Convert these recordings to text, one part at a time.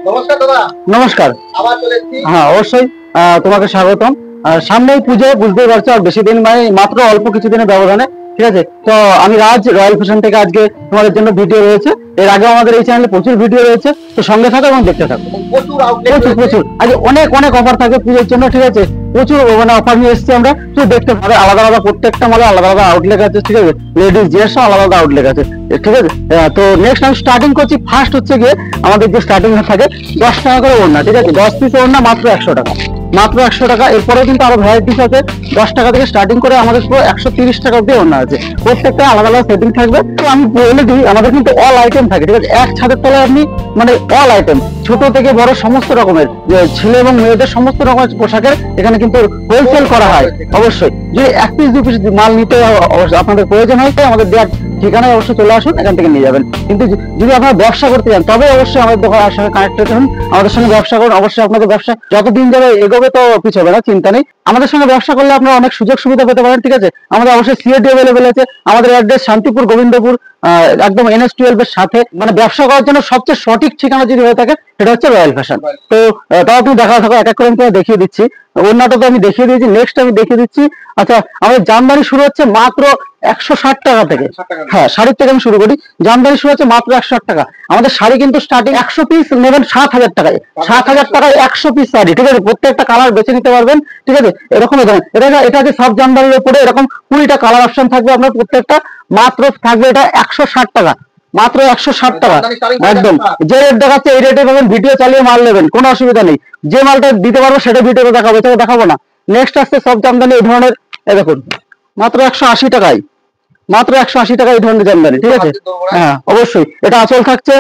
নমস্কার দাদা। নমস্কার। আবার চলে এসেছি। হ্যাঁ, অবশ্যই তোমাকে স্বাগতম। সামনেই পুজো, বুঝতেই পারছো, আর বেশি দিন মানে মাত্র অল্প কিছুদিনের ব্যবধানে, ঠিক আছে? তো আমি রাজ, রয়্যাল ফ্যাশন থেকে আজকে তোমাদের জন্য ভিডিও রয়েছে। এর আগে আমাদের এই চ্যানেলে প্রচুর ভিডিও রয়েছে, তো সঙ্গে থাকো এবং দেখতে থাকো। প্রচুর আউটলেট প্রচুর প্রচুর আজ অনেক অনেক অফার থাকে পুজোর জন্য, ঠিক আছে? প্রচুর মানে অফার নিয়ে এসেছি আমরা, তো দেখতে পাবে। আলাদা আলাদা প্রত্যেকটা মালে আলাদা আলাদা আউটলেট আছে, ঠিক আছে? লেডিস জেন্টস আলাদা আলাদা আউটলেট আছে, ঠিক আছে? তো নেক্সট আমি স্টার্টিং করছি। ফার্স্ট হচ্ছে গিয়ে আমাদের যে স্টার্টিং থাকে 10 টাকা করে ওড়না, ঠিক আছে? 10 পিস ওড়না মাত্র 100 টাকা, মাত্র 100 টাকা। এরপরে কিন্তু আরো ভ্যারাইটিস আছে। 10 টাকা থেকে স্টার্টিং করে আমাদের পুরো 130 টাকা অব্দি ওড়না আছে। প্রত্যেকটা আলাদা আলাদা সেটিং থাকবে। তো আমি বলে দিই, আমাদের কিন্তু অল আইটেম থাকে, ঠিক আছে? এক ছাদের তলায় আপনি মানে অল আইটেম, ছোট থেকে বড় সমস্ত রকমের ছেলে এবং মেয়েদের সমস্ত রকমের পোশাকের এখানে কিন্তু হোলসেল করা হয়। অবশ্যই যদি এক পিস দু পিস মাল নিতে আপনাদের প্রয়োজন হয়, আমাদের দেওয়ার ঠিকানায় অবশ্যই চলে আসুন, এখান থেকে নিয়ে যাবেন। কিন্তু যদি আপনারা ব্যবসা করতে চান, তবে অবশ্যই আমাদের দোকানের সঙ্গে কানেক্টেড হন, আমাদের সঙ্গে ব্যবসা করুন। অবশ্যই আপনাদের ব্যবসা যতদিন যাবে এগোবে, তো পিছবে না, চিন্তা নেই। আমাদের সঙ্গে ব্যবসা করলে আপনারা অনেক সুযোগ সুবিধা পেতে পারেন, ঠিক আছে? আমাদের অবশ্যই সিএডি অ্যাভেলেবেল আছে। আমাদের অ্যাড্রেস শান্তিপুর গোবিন্দপুর, একদম NH12 এর সাথে। মানে ব্যবসা করার জন্য সবচেয়ে সঠিক ঠিকানা যদি হয়ে থাকে, সেটা হচ্ছে রয়্যাল ফ্যাশন। তো তাও তুমি দেখা থাকো, এক এক করে আমি দেখিয়ে দিচ্ছি। ওড়নাটা তো আমি দেখিয়ে দিয়েছি, নেক্সট আমি দেখিয়ে দিচ্ছি। আচ্ছা, আমাদের জামদানি শুরু হচ্ছে মাত্র 160 টাকা থেকে। হ্যাঁ, শাড়ির থেকে আমি শুরু করি। জামদানি শুরু হচ্ছে মাত্র 160 টাকা। আমাদের শাড়ি কিন্তু স্টার্টিং 100 পিস নেবেন 7,000 টাকায়। 7,000 টাকায় 100 পিস শাড়ি, ঠিক আছে? প্রত্যেকটা কালার বেছে নিতে পারবেন, ঠিক আছে? এরকম এটা আছে সব জামদানির উপরে, এরকম 20টা কালার অপশন থাকবে আপনার প্রত্যেকটা। মাত্র থাকবে এটা 160 টাকা, মাত্র 160 টাকা। একদম যে রেট দেখাচ্ছে এই রেটে পাবেন। ভিডিও চালিয়ে মাল নেবেন, কোনো অসুবিধা নেই। যে মালটা দিতে পারবো সেটা ভিডিওতে দেখাবো, এছাড়া দেখাবো না। নেক্সট আসছে সব জামদানি এই ধরনের, দেখুন মাত্র 180 টাকায়, মাত্র 180 টাকা এই ধরনের জামদানি, ঠিক আছে? হ্যাঁ, অবশ্যই। এটা আঁচল থাকছে,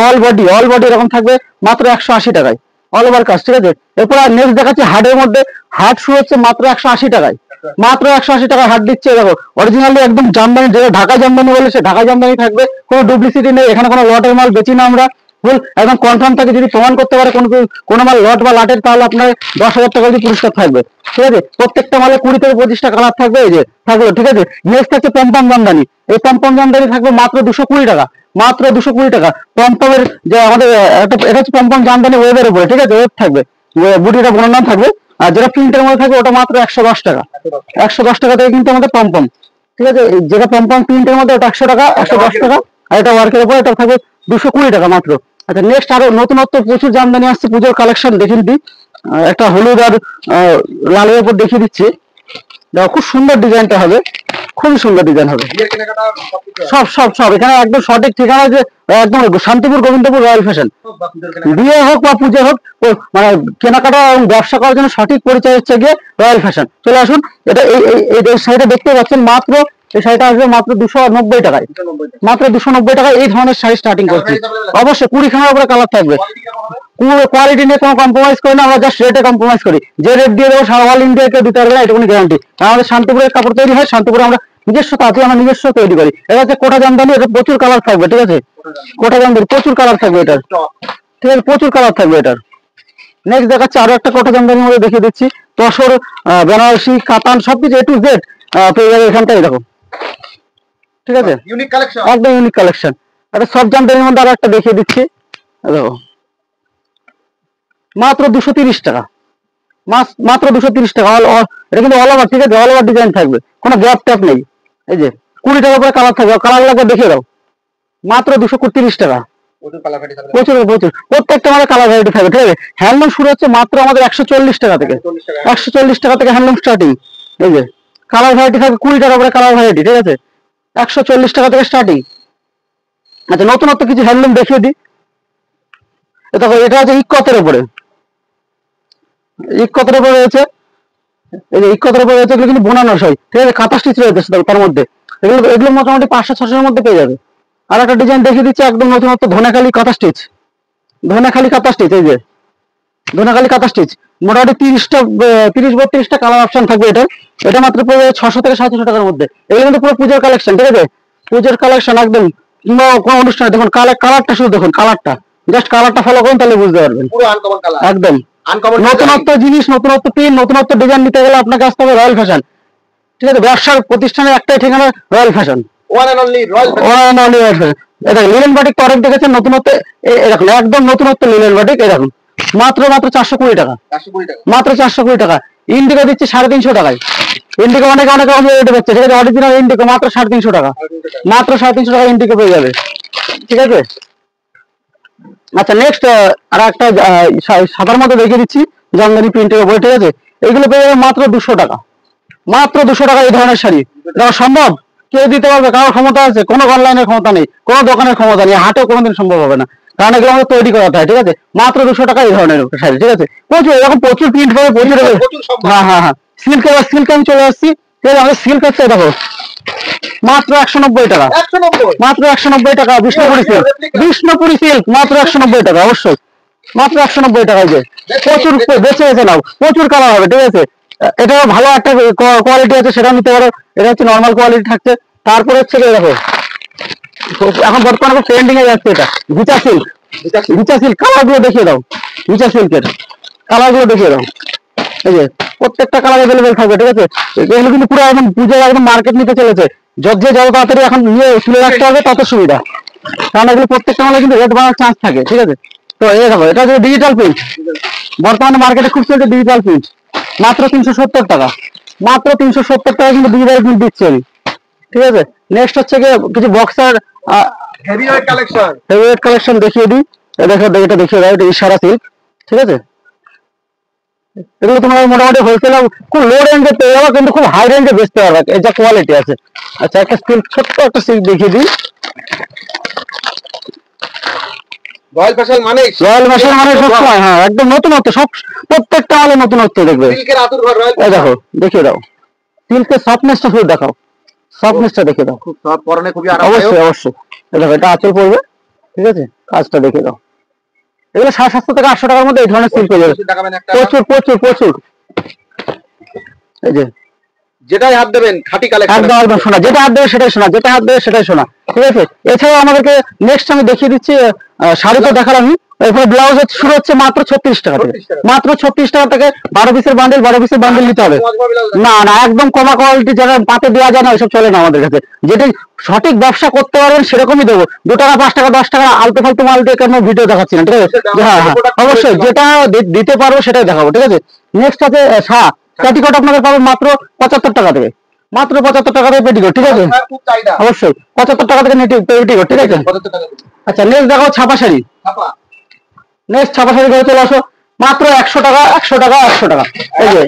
অল বডি এরকম থাকবে, মাত্র 180 টাকায়, অল ওভার কাজ, ঠিক আছে? এরপর নেক্সট দেখাচ্ছি হাটের মধ্যে। হাট শুরু হচ্ছে মাত্র 180 টাকায়, মাত্র 180 টাকা হাট দিচ্ছে। দেখো অরিজিনালি একদম জামদানি, যেটা ঢাকা জামদানি বলে সে ঢাকা জামদানি থাকবে, কোনো ডুপ্লিসিটি নেই। এখানে কোনো লটের মাল বেচি না আমরা, ফুল একদম কনফার্ম থাকে। যদি প্রমাণ করতে পারে কোনো মাল লট বা লাটের, তাহলে আপনার 10,000 টাকা দিয়ে পুরস্কার থাকবে, ঠিক আছে? প্রত্যেকটা মালে 20 থেকে 25টা কালার থাকবে, এই যে থাকলো, ঠিক আছে? নেক্সট হচ্ছে পম্পম জামদানি। এই পম্পম জামদানি থাকবে মাত্র 220 টাকা, মাত্র 220 টাকা। পম্পমের যে আমাদের এটা হচ্ছে পম্পম জামদানি ওয়েবের উপরে, ঠিক আছে? ওয়েব থাকবে, বুটিটা বোনার থাকবে। আর যেটা প্রিন্টের মধ্যে থাকবে ওটা মাত্র 110 টাকা, 110 টাকা থেকে কিন্তু আমাদের পম্পম, ঠিক আছে? যেটা পম্পম প্রিন্টের মধ্যে ওটা 100 টাকা, 110 টাকা। আর এটা ওয়ার্কের উপরে এটা থাকবে 220 টাকা মাত্র। আচ্ছা, নেক্সট আরো নতুনত্ব প্রচুর জামদানি আসছে, পুজোর কালেকশন দেখিয়ে দিই। একটা হলুদ আর লালের উপর দেখিয়ে দিচ্ছি। দেখো খুব সুন্দর ডিজাইনটা হবে, খুবই সুন্দর ডিজাইন হবে। সব সব সব এখানে একদম সঠিক ঠিকানা, যে একদম শান্তিপুর গোবিন্দপুর রয়্যাল ফ্যাশন। বিয়ে হোক বা পুজো হোক, মানে কেনাকাটা এবং ব্যবসা করার জন্য সঠিক পরিচয় হচ্ছে গিয়ে রয়্যাল ফ্যাশন। চলে আসুন। এটা এই শাড়িটা দেখতে পাচ্ছেন, মাত্র এই শাড়িটা আসবে মাত্র 290 টাকায়, মাত্র 290 টাকায় এই ধরনের শাড়ি স্টার্টিং করছি। অবশ্যই 20 খানার উপরে কালার থাকবে। কোয়ালিটি নিয়ে কোনো কম্প্রোমাইজ করি না আমরা, জাস্ট রেটে কম্প্রোমাইজ করি। যে রেট দিয়ে দেবো সারা অল ইন্ডিয়া কেউ দিতে পারবে না, এটুকুনি গ্যারান্টি। আমাদের শান্তিপুরের কাপড় তৈরি হয়, শান্তিপুরে আমরা নিজস্ব তাঁতি আমরা নিজস্ব তৈরি করি। এটা হচ্ছে কোটা জামদানি, এটা প্রচুর কালার থাকবে, ঠিক আছে? কোটা জামদানি প্রচুর কালার থাকবে এটার, ঠিক আছে? প্রচুর কালার থাকবে এটার। নেক্সট দেখাচ্ছে আরো একটা কোটা জামদানির মধ্যে দেখিয়ে দিচ্ছি। তসর, বেনারসি, কাতান সবকিছু A to Z পেয়ে যাবে এখানটাই, দেখো, ঠিক আছে? ইউনিক কালেকশন, একদম ইউনিক কালেকশন। এটা সব জামদানির মধ্যে আরো একটা দেখিয়ে দিচ্ছি, দেখো মাত্র 230 টাকা, মাত্র 230 টাকা। এটা কিন্তু অল ওভার, ঠিক আছে? অল ওভার ডিজাইন থাকবে, কোনো গ্যাপ ট্যাপ নেই। এই যে 20 টাকা করে কালার থাকবে, কালার লাগবে দেখিয়ে দাও। মাত্র 230 টাকা, প্রচুর প্রচুর। প্রত্যেকটা আমাদের কালার ভ্যারাইটি থাকবে, ঠিক আছে? হ্যান্ডলুম শুরু হচ্ছে মাত্র আমাদের 140 টাকা থেকে, 140 টাকা থেকে হ্যান্ডলুম স্টার্টিং। এই যে কালার ভ্যারাইটি থাকবে 20 টাকা করে কালার ভ্যারাইটি, ঠিক আছে? 140 টাকা থেকে স্টার্টিং। আচ্ছা, নতুনত্ব কিছু হ্যান্ডলুম দেখিয়ে দিই। দেখো এটা হচ্ছে ইকতের উপরে, ইকতের উপরে রয়েছে। এই যে ইকতের উপরে রয়েছে, এগুলো কিন্তু বোনানো হয়, ঠিক আছে? কাঁথা স্টিচ রয়েছে তার মধ্যে। এগুলো মোটামুটি 500-600 এর মধ্যে পেয়ে যাবে। আর একটা ডিজাইন দেখিয়ে দিচ্ছি, একদম নতুনত্ব ধনেখালি কাঁথা স্টিচ, ধনেখালি কাঁথা স্টিচ। এই যে ধনেখালি কাঁথা স্টিচ, মোটামুটি 30-32টা কালার অপশন থাকবে এটার। এটা মাত্র পড়বে 600 থেকে 700 টাকার মধ্যে। এগুলো কিন্তু পুরো পুজোর কালেকশন, ঠিক আছে? পুজোর কালেকশন একদম, কোনো অনুষ্ঠানে দেখুন কালারটা, শুধু দেখুন কালারটা, জাস্ট কালারটা ফলো করুন, তাহলে বুঝতে পারবেন। পুরো আনকমন কালার, একদম নতুনত্ব জিনিস, নতুনত্ব প্রিন্ট, নতুনত্ব ডিজাইন নিতে গেলে আপনাকে আসতে হবে রয়্যাল ফ্যাশন, ঠিক আছে? ব্যবসার প্রতিষ্ঠানের একটাই ঠিকানা, Royal Fashion, one and only Royal Fashion. এটা লিলেন বাটিক তো অনেক দেখেছেন নতুনত্ব, এরকম একদম নতুনত্ব লিলেন বাটিক, এরকম মাত্র 420 টাকা, 420 টাকা। মাত্র 420 টাকা। ইন্ডিগো দিচ্ছে 350 টাকায়, ইন্ডিগো অনেক অনেক রেটে বেচছে, ঠিক আছে, অরিজিনাল ইন্ডিগো মাত্র 350 টাকা, 350 টাকা। মাত্র 350 টাকা ইন্ডিগো পেয়ে যাবে, ঠিক আছে। আচ্ছা নেক্সট আর একটা সাদার মধ্যে দেখিয়ে দিচ্ছি জামদানি প্রিন্টের উপরে, ঠিক আছে, এগুলো পেয়ে যাবে মাত্র 200 টাকা, মাত্র 200 টাকা এই ধরনের শাড়ি। দেওয়া সম্ভব? কেউ দিতে পারবে? কারোর ক্ষমতা আছে? কোনো অনলাইনের ক্ষমতা নেই, কোনো দোকানের ক্ষমতা নেই, হাটেও কোনোদিন সম্ভব হবে না, কারণ এগুলো আমাদের তৈরি করাতে হয়, ঠিক আছে। মাত্র 200 টাকা এই ধরনের শাড়ি, ঠিক আছে। প্রচুর এরকম প্রচুর প্রিন্ট হবে, প্রচুর প্রচুর সম্ভব। হ্যাঁ হ্যাঁ হ্যাঁ। সিল্ক আমি চলে আসছি, ঠিক আছে। আমাদের সিল্ক হচ্ছে দেখো মাত্র 190 টাকা, 190 মাত্র 190 টাকা। বিষ্ণুপুরি সিল্ক, বিষ্ণুপুরি সিল্ক মাত্র 190 টাকা, অবশ্যই মাত্র 190 টাকায় যে প্রচুর বেছে বেছে নাও, প্রচুর কালার হবে, ঠিক আছে। এটাও ভালো একটা কোয়ালিটি আছে, সেটা নিতে পারো। এটা হচ্ছে নর্মাল কোয়ালিটি থাকছে। তারপরে হচ্ছে দেখো এখন বর্তমানে খুব ট্রেন্ডিং এ যাচ্ছে এটা ভিচা সিল্ক, ভিচা সিল্ক। কালার গুলো দেখিয়ে দাও, ভিচা সিল্কের কালার গুলো দেখিয়ে দাও। এই যে প্রত্যেকটা কালার अवेलेबल থাকবে, ঠিক আছে। এগুলো কিন্তু পুরো একদম পুজোর একদম মার্কেট নিতে চলেছে। যত তাড়াতাড়ি এখন নিয়ে তুলে রাখতে হবে তত সুবিধা, কারণ এগুলো প্রত্যেকটা মালে কিন্তু রেট বাড়ার চান্স থাকে, ঠিক আছে। তো এই দেখো এটা হচ্ছে ডিজিটাল প্রিন্ট, বর্তমানে মার্কেটে খুব চলছে ডিজিটাল প্রিন্ট, মাত্র 370 টাকা, মাত্র 370 টাকা কিন্তু ডিজিটাল প্রিন্ট দিচ্ছি আমি, ঠিক আছে। নেক্সট হচ্ছে গিয়ে কিছু boxer heavyweight collection. Heavyweight collection দেখিয়ে দিই। দেখো এটা দেখিয়ে দাও, এটা ইশারা সিল্ক, ঠিক আছে। এগুলো তোমার মোটামুটি হোলসেল খুব লো রেঞ্জে পেয়ে যাবে, কিন্তু খুব হাই রেঞ্জে বেচতে পারবে, এই যা কোয়ালিটি আছে। আচ্ছা একটা সিল্ক, ছোট্ট একটা সিল্ক দেখিয়ে দিই। রয়্যাল ফ্যাশন মানে রয়্যাল ফ্যাশন মানে সবসময় হ্যাঁ একদম নতুনত্ব, সব প্রত্যেকটা মালে নতুনত্ব দেখবে। সিল্কের আতুর ঘর রয়্যাল। এই দেখো দেখিয়ে দাও, সিল্কের সফটনেসটা শুধু দেখাও, সফটনেসটা দেখিয়ে দাও। খুব সফট, পরনে খুবই আরামদায়ক। অবশ্যই অবশ্যই। এই দেখো এটা আঁচল পড়বে, ঠিক আছে, কাজটা দেখিয়ে দাও। এগুলো 750 থেকে 800 টাকার মধ্যে এই ধরনের সিল্ক পেয়ে যাবে, দেখাবেন একটা, প্রচুর প্রচুর প্রচুর। এই যে যেটাই হাত দেবেন খাঁটি কালেকশন। একদম একদম শোনা, যেটা হাত দেবে সেটাই শোনা, যেটা হাত দেবে সেটাই শোনা, ঠিক আছে। এছাড়াও আমাদেরকে নেক্সট আমি দেখিয়ে দিচ্ছি শাড়ি তো দেখালাম। এরপরে ব্লাউজ শুরু হচ্ছে মাত্র 36 টাকা থেকে, 36 টাকা। মাত্র 36 টাকা থেকে 12 পিসের বান্ডেল, 12 পিসের বান্ডেল নিতে হবে। না না একদম কমা কোয়ালিটি, যারা পাতে দেওয়া যায় না ওইসব চলে না আমাদের কাছে। যেটা সঠিক ব্যবসা করতে পারবেন সেরকমই দেবো। 2 টাকা 5 টাকা 10 টাকা আলতু ফালতু মাল দিয়ে কেন ভিডিও দেখাচ্ছি না, ঠিক আছে। হ্যাঁ হ্যাঁ অবশ্যই, যেটা দিতে পারবো সেটাই দেখাবো, ঠিক আছে। নেক্সট আছে পেটিকোট আপনাদের পাবেন মাত্র 75 টাকা থেকে, মাত্র 75 টাকা থেকে পেটিকোট, ঠিক আছে। খুব চাহিদা। অবশ্যই 75 টাকা থেকে পেটিকোট, ঠিক আছে। 75 টাকা। আচ্ছা নেক্সট দেখো ছাপা শাড়ি, ছাপা। নেক্সট ছাপা শাড়ি করে চলে আসো, মাত্র 100 টাকা, 100 টাকা, 100 টাকা, এই যে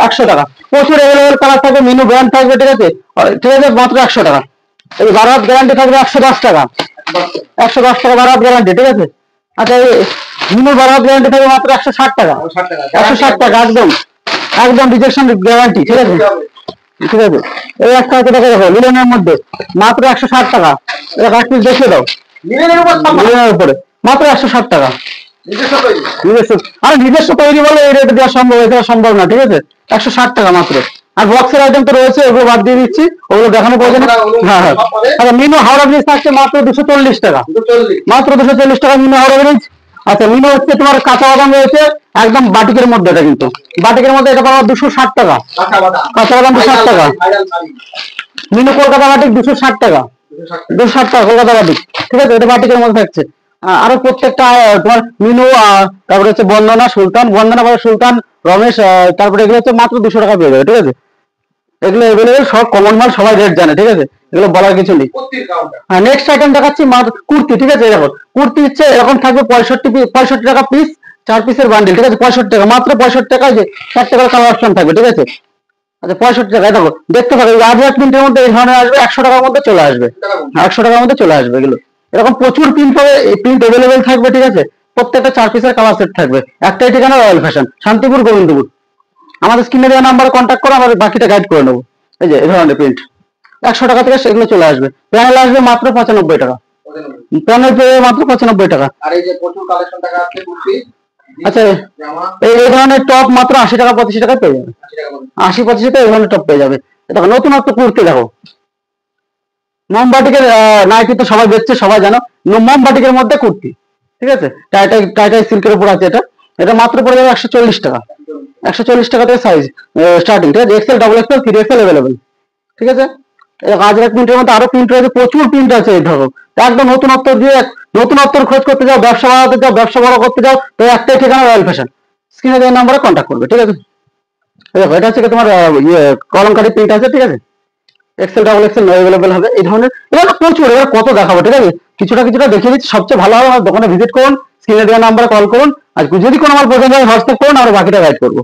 100 টাকা। প্রচুর অ্যাভেলেবল কালার থাকবে, মিনু ব্র্যান্ড থাকবে, ঠিক আছে, ঠিক আছে, মাত্র 100 টাকা। এই 12 হাত গ্যারান্টি থাকবে 110 টাকা, 110 টাকা 12 হাত গ্যারান্টি, ঠিক আছে। আচ্ছা এই মিনু 12 হাত গ্যারান্টি থাকবে মাত্র 160 টাকা, 60 টাকা। 160 টাকা একদম একদম রিজেকশন গ্যারান্টি, ঠিক আছে, ঠিক আছে। এই একটা আছে দেখো, দেখো লিলেনের মধ্যে মাত্র 160 টাকা, এটা এক পিস দেখিয়ে দাও। লিনেনের উপর ছাপা। লিলেনের উপরে মাত্র 160 টাকা, নিজস্ব তৈরি। নিজস্ব। আর নিজস্ব তৈরি বলে এই রেটে দেওয়া সম্ভব, এটা সম্ভব না, ঠিক আছে। 160 টাকা মাত্র। আর বক্সের আইটেম তো রয়েছে, ওগুলো বাদ দিয়ে দিচ্ছি, ওগুলো দেখানো প্রয়োজন নেই। হ্যাঁ হ্যাঁ। আচ্ছা মিনু হাওড়া ব্রিজ থাকছে মাত্র 240 টাকা, 240। মাত্র 240 টাকা মিনু হাওড়া ব্রিজ। আচ্ছা মিনু হচ্ছে তোমার কাঁচা বাদাম রয়েছে একদম বাটিকের মধ্যে, এটা কিন্তু বাটিকের মধ্যে, এটা পাওয়া 260 টাকা, কাঁচা বাদাম। কাঁচা বাদাম 260 টাকা। ভাইরাল শাড়ি। মিনু কলকাতা বাটিক 260 টাকা, 260 টাকা। 260 টাকা কলকাতা বাটিক, ঠিক আছে, এটা বাটিকের মধ্যে থাকছে। আরো প্রত্যেকটা তোমার মিনু, তারপরে হচ্ছে বন্দনা সুলতান, বন্দনা বা সুলতান, রমেশ, তারপরে এগুলো হচ্ছে মাত্র 200 টাকা পেয়ে যাবে, ঠিক আছে। এগুলো এভেলেবেল, সব কমন মাল, সবাই রেট জানে, ঠিক আছে, এগুলো বলার কিছু নেই। প্রতির কাউন্টার। নেক্সট আইটেম দেখাচ্ছি কুর্তি, ঠিক আছে। দেখো কুর্তি হচ্ছে এরকম থাকবে 65 টাকা পিস, 4 পিসের বান্ডিল, ঠিক আছে, 65 টাকা, মাত্র 65 টাকায় যে 4 টাকার কালার অপশন থাকবে, ঠিক আছে। আচ্ছা 65 টাকায় দেখো দেখতে পাবে আজরাত প্রিন্টের মধ্যে এই ধরনের আসবে, 100 টাকার মধ্যে চলে আসবে, 100 টাকার মধ্যে চলে আসবে। এগুলো এরকম প্রচুর প্রিন্ট হবে, প্রিন্ট অ্যাভেলেবেল থাকবে, ঠিক আছে। প্রত্যেকটা 4 পিসের কালার সেট থাকবে। একটাই ঠিকানা রয়্যাল ফ্যাশন, শান্তিপুর, গোবিন্দপুর। আমাদের স্ক্রিনে দেওয়া নাম্বারে কন্ট্যাক্ট করো, আমরা বাকিটা গাইড করে নেবো। এই যে এই ধরনের প্রিন্ট 100 টাকা থেকে সেগুলো চলে আসবে। প্যানেল আসবে মাত্র 95 টাকা, 95। প্যানেল পেয়ে মাত্র 95 টাকা। আর এই যে প্রচুর কালেকশন টাকা আছে কুর্তি। আচ্ছা জামা এই ধরনের টপ মাত্র 80 টাকা 85 টাকা পেয়ে যাবে, 80 টাকা করে। 80-85 টাকা এই ধরনের টপ পেয়ে যাবে। দেখো নতুনত্ব কুর্তি, দেখো মোমবাটিকের নাইটি তো সবাই বেচছে, সবাই জানো, মোমবাটিকের মধ্যে কুর্তি, ঠিক আছে। টাইটাই সিল্কের উপর আছে এটা, এটা মাত্র পড়ে যাবে 140 টাকা, 140 টাকা থেকে সাইজ স্টার্টিং, ঠিক আছে। Excel, double XL, 3XL available, ঠিক আছে। আজরা প্রিন্টের মধ্যে আরো প্রিন্ট রয়েছে, প্রচুর প্রিন্ট আছে। এই ধরো একদম নতুনত্ব দিয়ে নতুনত্বর খোঁজ করতে যাও, ব্যবসা বাড়াতে যাও, ব্যবসা বড় করতে যাও, তো একটাই ঠিকানা রয়্যাল ফ্যাশন। স্ক্রিনে দেওয়া নাম্বারে কন্ট্যাক্ট করবে, ঠিক আছে। দেখো এটা হচ্ছে তোমার কলমকারী প্রিন্ট আছে, ঠিক আছে। এক্সেল ডাবল এক্সেল অ্যাভেলেবেল হবে এই ধরনের। এবার প্রচুর, এবার কত দেখাবো, ঠিক আছে। কিছুটা দেখিয়ে দিচ্ছি, সবচেয়ে ভালো হবে আমার দোকানে ভিজিট করুন, স্ক্রিনে দেওয়া নাম্বারে কল করুন, আর যদি কোনো আমার পছন্দ হয় হোয়াটসঅ্যাপ করুন, আর বাকিটা গাইড করবো।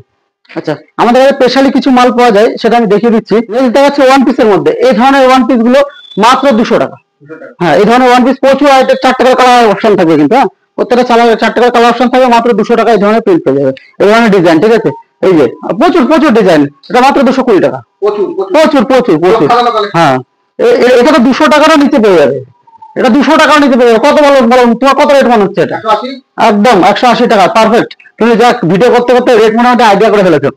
আচ্ছা, আমাদের কাছে স্পেশালি কিছু মাল পাওয়া যায়, সেটা আমি দেখিয়ে দিচ্ছি। এটা হচ্ছে ওয়ান পিসের মধ্যে, এই ধরনের ওয়ান পিস গুলো মাত্র 200 টাকা। হ্যাঁ, এই ধরনের ওয়ান পিস প্রচুর আইটেম, 4 টাকার কালার অপশন থাকবে কিন্তু, হ্যাঁ প্রত্যেকটা 4 টাকার কালার অপশন থাকবে, মাত্র 200 টাকা এই ধরনের প্রিন্ট পেয়ে যাবে, এই ধরনের ডিজাইন, ঠিক আছে। এই যে প্রচুর প্রচুর ডিজাইন, এটা মাত্র 220 টাকা। প্রচুর প্রচুর প্রচুর, হ্যাঁ এটা তো 200 টাকারও নিচে পেয়ে যাবে, এটা 200 টাকার নিচে পেয়ে যাবে। কত বলো বলো, তোমার কত রেট মনে হচ্ছে? এটা একদম 180 টাকা, পারফেক্ট। তুমি যা ভিডিও করতে করতে রেট মনে হয় আইডিয়া করে ফেলেছো।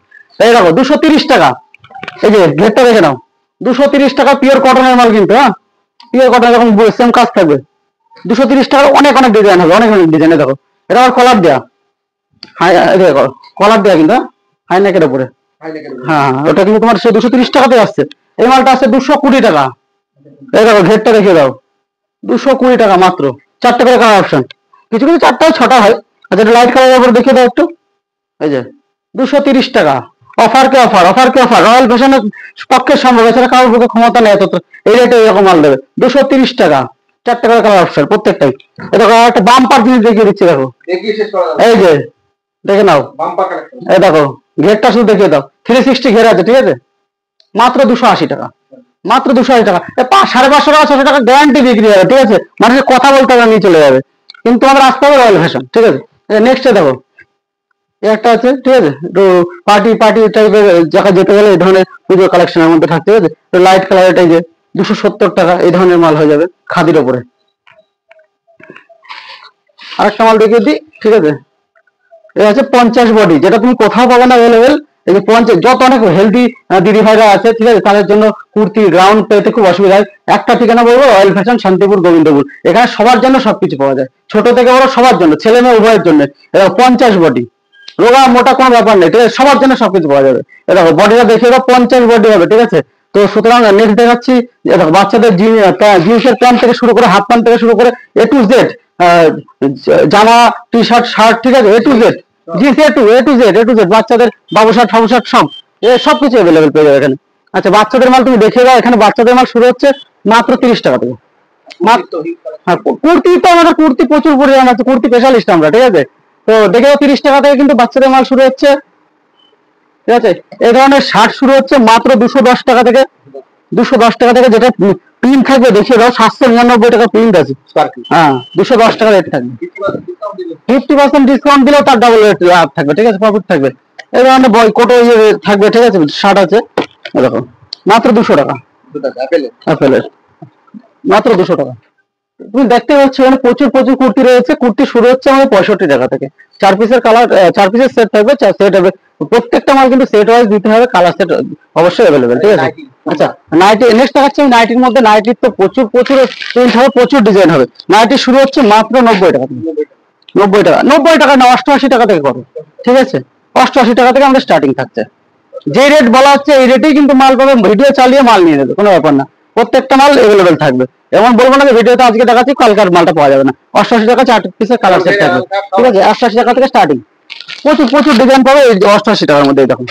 এই দেখো 230 টাকা, এই যে ঘেরটা দেখে নাও, 230 টাকা পিওর কটনের মাল কিন্তু, হ্যাঁ পিওর কটন, এরকম সেম কাজ থাকবে। 230 টাকার অনেক অনেক ডিজাইন হবে, অনেক অনেক ডিজাইন। দেখো এটা আবার কলার দেয়া, হাই দেখো কলার দেয়া কিন্তু, হাই নেকের উপরে, হ্যাঁ ওটা কিন্তু তোমার সে 230 টাকাতে আসছে। এই মালটা আছে 220 টাকা। এই দেখো ঘেরটা দেখে দাও, 220 টাকা মাত্র, 4 টাকার কালার অপশন, কিছু কিছু 4টায় 6টা হয়। আচ্ছা, এটা লাইট কালারের উপর দেখিয়ে দাও একটু। এই যে 230 টাকা, অফার কে অফার, অফার কে অফার, রয়্যাল ফ্যাশনের পক্ষে সম্ভব, এছাড়া কারোর পক্ষে ক্ষমতা নেই এত, এই রেটে এরকম মাল দেবে। 230 টাকা, 4 টাকার কালার অপশন প্রত্যেকটাই। দেখো একটা বাম্পার জিনিস দেখিয়ে দিচ্ছি, দেখো এই যে দেখে নাও, এই দেখো ঘেরটা শুধু দেখিয়ে দাও, 360 ঘের আছে, ঠিক আছে। মাত্র 280 টাকা, মাত্র 280 টাকা, 550 টাকা 600 টাকা গ্যারান্টি বিক্রি হবে, ঠিক আছে। মানুষের কথা বলতে হবে, নিয়ে চলে যাবে, কিন্তু আমাদের আসতে হবে রয়্যাল ফ্যাশন, ঠিক আছে। নেক্সট দেখো একটা আছে, ঠিক আছে, একটু পার্টি পার্টি টাইপের জায়গা যেতে গেলে এই ধরনের পুজোর কালেকশনের মধ্যে থাকতে হবে। লাইট কালার, এটাই যে 270 টাকা, এই ধরনের মাল হয়ে যাবে খাদির ওপরে। আরেকটা মাল দেখিয়ে দিই, ঠিক আছে। এটা আছে 50 বডি, যেটা তুমি কোথাও পাবে না অ্যাভেলেবেল। এই যে 50, যত অনেক হেলদি দিদি ভাইরা আছে, ঠিক আছে, তাদের জন্য কুর্তি গ্রাউন্ড পেতে খুব অসুবিধা হয়। একটা ঠিকানা বলবো, রয়্যাল ফ্যাশন, শান্তিপুর, গোবিন্দপুর। এখানে সবার জন্য সবকিছু পাওয়া যায়, ছোট থেকে বড় সবার জন্য, ছেলে মেয়ে উভয়ের জন্য। এটা 50 বডি, রোগা মোটা কোনো ব্যাপার নেই, ঠিক আছে, সবার জন্য সবকিছু পাওয়া যাবে। দেখো বডিটা দেখে দাও, 50 বডি হবে, ঠিক আছে। তো সুতরাং নেক্সট দেখাচ্ছি, দেখো বাচ্চাদের জিন্সের প্যান্ট থেকে শুরু করে, হাফ প্যান্ট থেকে শুরু করে এ টু জেড, জামা, টি শার্ট, শার্ট, ঠিক আছে, এ to Z, jeans A to Z, বাচ্চাদের বাবু শার্ট, ফাবু শার্ট, সবকিছু অ্যাভেলেবেল পেয়ে যাবে এখানে। আচ্ছা, বাচ্চাদের মাল তুমি দেখে দাও, এখানে বাচ্চাদের মাল শুরু হচ্ছে মাত্র 30 টাকা থেকে। হ্যাঁ, কুর্তি তো আমাদের কুর্তি প্রচুর পরিমাণ আছে, কুর্তি স্পেশালিস্ট আমরা, ঠিক আছে। তো দেখে দাও 30 টাকা থেকে কিন্তু বাচ্চাদের মাল শুরু হচ্ছে, ঠিক আছে। এই ধরনের শার্ট শুরু হচ্ছে মাত্র 210 টাকা থেকে, 210 টাকা থেকে। যেটা প্রিন্ট থাকবে দেখিয়ে দাও, 799 টাকা প্রিন্ট আছে, হ্যাঁ 210 টাকা রেট থাকবে। 50% ডিসকাউন্ট দিলেও তার ডাবল রেট লাভ থাকবে, ঠিক আছে, প্রফিট থাকবে। এই ধরনের বয়কটও থাকবে, ঠিক আছে, শার্ট আছে, এরকম মাত্র 200 টাকা, অ্যাপেলের মাত্র 200 টাকা। তুমি দেখতে পাচ্ছ এখানে প্রচুর প্রচুর কুর্তি রয়েছে। কুর্তি শুরু হচ্ছে আমাদের 65 টাকা থেকে, 4 পিসের কালার, 4 পিসের সেট থাকবে, সেট হবে। প্রত্যেকটা মাল কিন্তু সেট ওয়াইজ দিতে হবে, কালার সেট অবশ্যই অ্যাভেলেবেল, ঠিক আছে। আচ্ছা, নাইটি নেক্সট দেখাচ্ছি আমি। নাইটির মধ্যে, নাইটির তো প্রচুর প্রচুর প্রিন্ট হবে, প্রচুর ডিজাইন হবে। নাইটি শুরু হচ্ছে মাত্র 90 টাকা থেকে, 90 টাকা, 90 টাকা না, 88 টাকা থেকে করো, ঠিক আছে। 88 টাকা থেকে আমাদের স্টার্টিং থাকছে। যে রেট বলা হচ্ছে এই রেটেই কিন্তু মাল পাবে, ভিডিও চালিয়ে মাল নিয়ে নেবে, কোনো ব্যাপার না। প্রত্যেকটা মাল অ্যাভেলেবেল থাকবে, এমন বলবো না যে ভিডিওতে আজকে দেখাচ্ছি কালকার মালটা পাওয়া যাবে না। 88 টাকা 4 পিসের কালার সেট থাকবে, ঠিক আছে। 88 টাকা থেকে স্টার্টিং, প্রচুর প্রচুর ডিজাইন পাবে এই 88 টাকার মধ্যে। দেখুন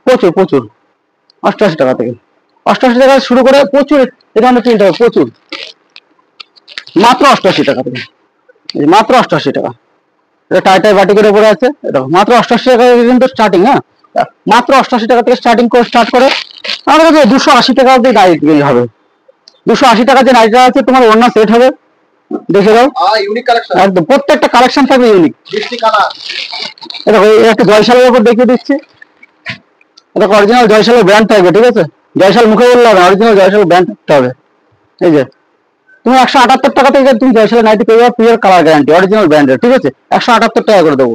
প্রচুর প্রচুর, 88 টাকা থেকে, 88 টাকা শুরু করে প্রচুর এই ধরনের প্রিন্ট হবে, প্রচুর, মাত্র 88 টাকা থেকে, মাত্র 88 টাকা। টাই টাই বাটিকের উপরে আছে, দেখো মাত্র 88 টাকা থেকে কিন্তু স্টার্টিং, হ্যাঁ মাত্র 88 টাকা থেকে স্টার্টিং করে স্টার্ট করে আমাদের কাছে 280 টাকা অবধি নাইটি হবে। 280 টাকা যে নাইটিটা আছে তোমার অন্য সেট হবে, দেখে দাও, একদম প্রত্যেকটা কালেকশন থাকবে ইউনিক। দেখো এই একটা জয়শালের উপর দেখিয়ে দিচ্ছি, এটা অরিজিনাল জয়শালের ব্র্যান্ড থাকবে, ঠিক আছে। জয়শাল মুখে বললে হবে, অরিজিনাল জয়শাল ব্র্যান্ড থাকতে হবে। এই যে তুমি 178 টাকা থেকে তুমি জয়শালের নাইটি পেয়ে যাবে, পিওর কালার গ্যারান্টি, অরিজিনাল ব্র্যান্ডের, ঠিক আছে। 178 টাকা করে দেবো।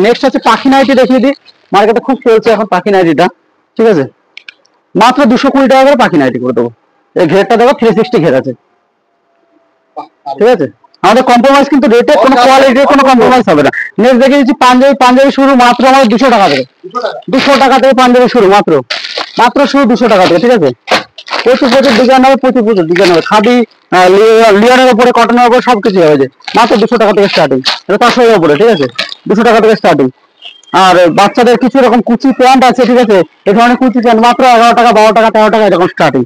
নেক্সট হচ্ছে পাখি নাইটি দেখিয়ে দিই, মার্কেটে খুব চলছে এখন পাখি নাইটিটা, ঠিক আছে। মাত্র 220 টাকা করে পাখি নাইটি করে দেবো। এই ঘেরটা দেখো 360 ঘের আছে, ঠিক আছে। আমাদের কম্প্রোমাইজ কিন্তু রেটে, কোনো কোয়ালিটির কোনো কম্প্রোমাইজ হবে না। নেক্সট দেখে দিচ্ছি পাঞ্জাবি, পাঞ্জাবি শুরু মাত্র আমাদের 200 টাকা থেকে, 200 টাকা থেকে পাঞ্জাবি শুরু, মাত্র মাত্র শুরু 200 টাকা থেকে, ঠিক আছে। প্রচুর ডিজাইন হবে, প্রচুর ডিজাইন হবে। খাদি লিওনের উপরে, কটনের উপরে সবকিছু হবে যে মাত্র 200 টাকা থেকে স্টার্টিং। এটা 500 উপরে, ঠিক আছে, 200 টাকা থেকে স্টার্টিং। আর বাচ্চাদের কিছু রকম কুচি প্যান্ট আছে, ঠিক আছে, এখানে কুচি প্যান্ট মাত্র 11 টাকা, 12 টাকা, 13 টাকা এরকম স্টার্টিং।